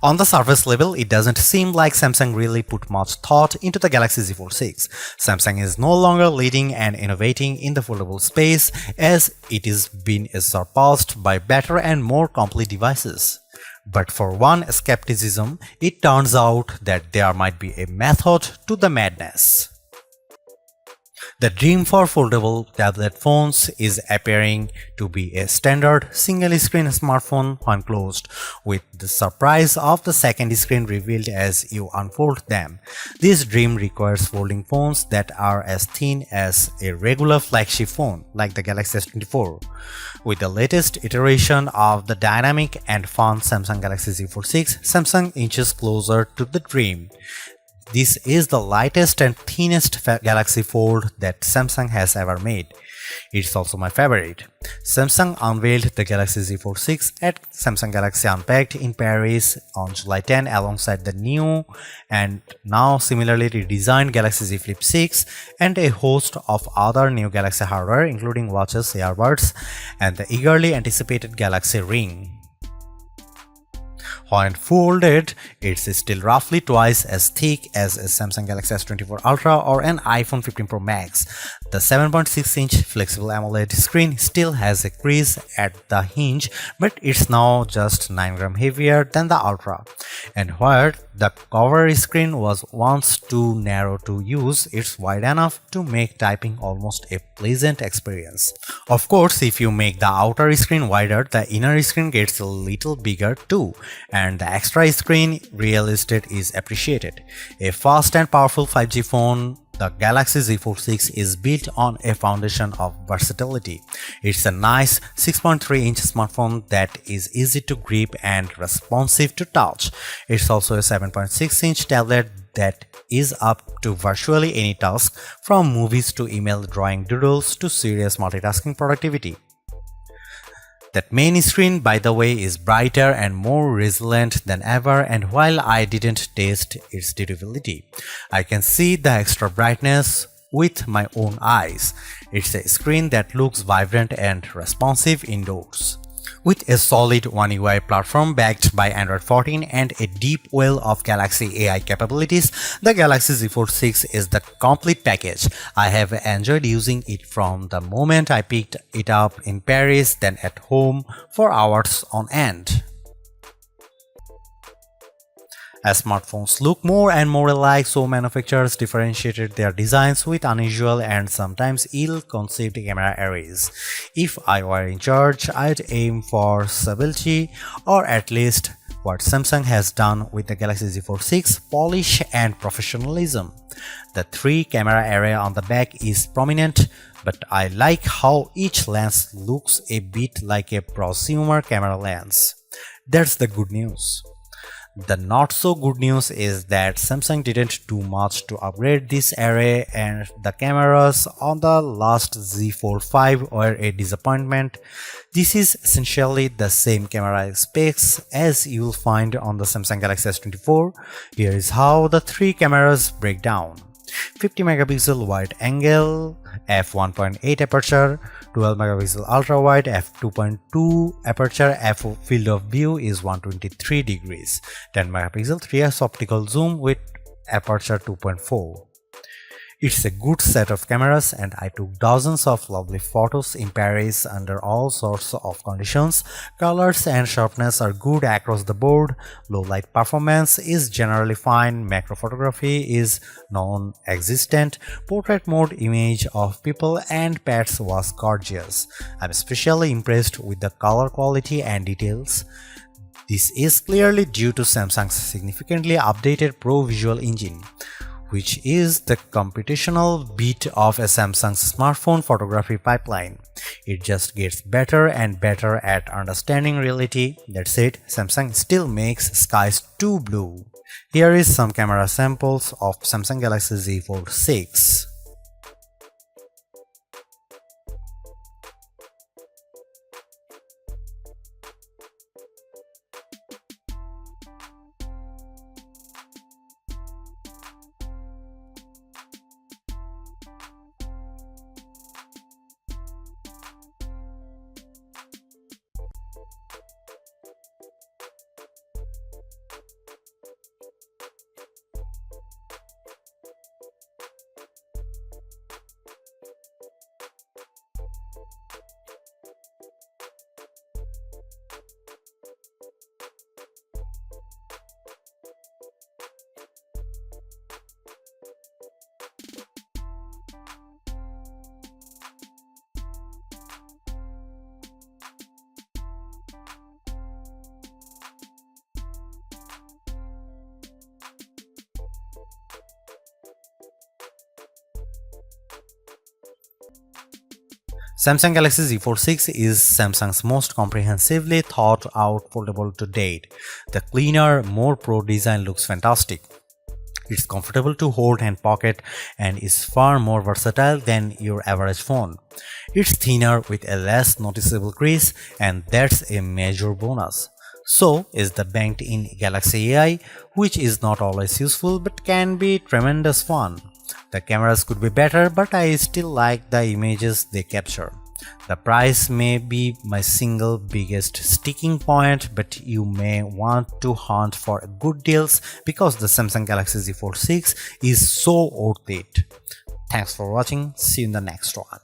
On the surface level, it doesn't seem like Samsung really put much thought into the Galaxy Z Fold 6. Samsung is no longer leading and innovating in the foldable space as it is being surpassed by better and more complete devices. But for one skepticism, it turns out that there might be a method to the madness. The dream for foldable tablet phones is appearing to be a standard single-screen smartphone when closed, with the surprise of the second screen revealed as you unfold them. This dream requires folding phones that are as thin as a regular flagship phone like the Galaxy S24. With the latest iteration of the dynamic and fun Samsung Galaxy Z Fold 6, Samsung inches closer to the dream. This is the lightest and thinnest Galaxy Fold that Samsung has ever made. It's also my favorite. Samsung unveiled the Galaxy Z Fold 6 at Samsung Galaxy Unpacked in Paris on July 10 alongside the new and now similarly redesigned Galaxy Z Flip 6 and a host of other new Galaxy hardware including watches, earbuds, and the eagerly anticipated Galaxy Ring. When folded, it's still roughly twice as thick as a Samsung Galaxy S24 Ultra or an iPhone 15 Pro Max. The 7.6-inch flexible AMOLED screen still has a crease at the hinge, but it's now just 9 grams heavier than the Ultra. And where the cover screen was once too narrow to use, it's wide enough to make typing almost a pleasant experience. Of course, if you make the outer screen wider, the inner screen gets a little bigger too, and the extra screen real estate is appreciated. A fast and powerful 5G phone, the Galaxy Z Fold 6 is built on a foundation of versatility. It's a nice 6.3-inch smartphone that is easy to grip and responsive to touch. It's also a 7.6-inch tablet that is up to virtually any task, from movies to email drawing doodles to serious multitasking productivity. That main screen, by the way, is brighter and more resilient than ever, and while I didn't test its durability, I can see the extra brightness with my own eyes. It's a screen that looks vibrant and responsive indoors. With a solid One UI platform backed by Android 14 and a deep well of Galaxy AI capabilities, the Galaxy Z Fold 6 is the complete package. I have enjoyed using it from the moment I picked it up in Paris, then at home for hours on end. As smartphones look more and more alike, so manufacturers differentiated their designs with unusual and sometimes ill-conceived camera arrays. If I were in charge, I'd aim for stability, or at least what Samsung has done with the Galaxy Z Fold 6, polish and professionalism. The 3-camera array on the back is prominent, but I like how each lens looks a bit like a prosumer camera lens. That's the good news. The not so good news is that Samsung didn't do much to upgrade this array, and the cameras on the last Z Fold 5 were a disappointment. This is essentially the same camera specs as you'll find on the Samsung Galaxy S24. Here is how the 3 cameras break down. 50 megapixel wide angle, f1.8 aperture, 12 megapixel ultra wide, f2.2 aperture, field of view is 123 degrees, 10 megapixel 3x optical zoom with aperture 2.4. It's a good set of cameras, and I took dozens of lovely photos in Paris under all sorts of conditions. Colors and sharpness are good across the board, low light performance is generally fine, macro photography is non-existent, portrait mode image of people and pets was gorgeous. I'm especially impressed with the color quality and details. This is clearly due to Samsung's significantly updated Pro Visual Engine, which is the computational bit of a Samsung's smartphone photography pipeline. It just gets better and better at understanding reality. That said, Samsung still makes skies too blue. Here is some camera samples of Samsung Galaxy Z Fold 6. Samsung Galaxy Z Fold 6 is Samsung's most comprehensively thought out foldable to date. The cleaner, more pro design looks fantastic. It's comfortable to hold and pocket and is far more versatile than your average phone. It's thinner with a less noticeable crease, and that's a major bonus. So is the banked-in Galaxy AI, which is not always useful but can be tremendous fun. The cameras could be better, but I still like the images they capture. The price may be my single biggest sticking point, but you may want to hunt for good deals because the Samsung Galaxy Z Fold 6 is so worth it. Thanks for watching. See you in the next one.